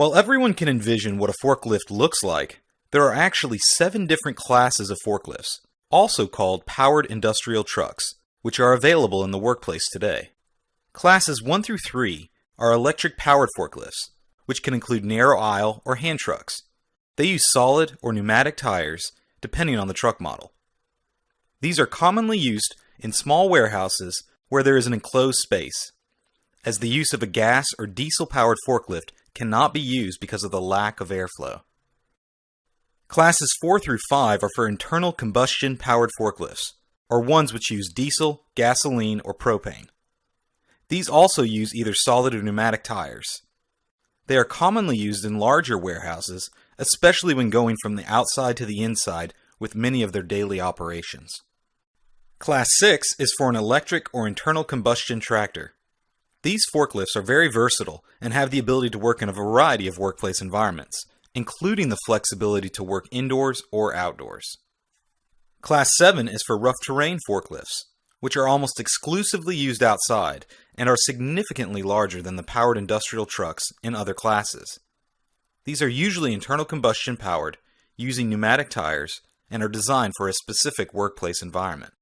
While everyone can envision what a forklift looks like, there are actually 7 different classes of forklifts, also called powered industrial trucks, which are available in the workplace today. Classes 1 through 3 are electric-powered forklifts, which can include narrow aisle or hand trucks. They use solid or pneumatic tires, depending on the truck model. These are commonly used in small warehouses where there is an enclosed space, as the use of a gas or diesel-powered forklift cannot be used because of the lack of airflow. Classes 4 through 5 are for internal combustion powered forklifts, or ones which use diesel, gasoline, or propane. These also use either solid or pneumatic tires. They are commonly used in larger warehouses, especially when going from the outside to the inside with many of their daily operations. Class 6 is for an electric or internal combustion tractor. These forklifts are very versatile and have the ability to work in a variety of workplace environments, including the flexibility to work indoors or outdoors. Class 7 is for rough terrain forklifts, which are almost exclusively used outside and are significantly larger than the powered industrial trucks in other classes. These are usually internal combustion powered, using pneumatic tires, and are designed for a specific workplace environment.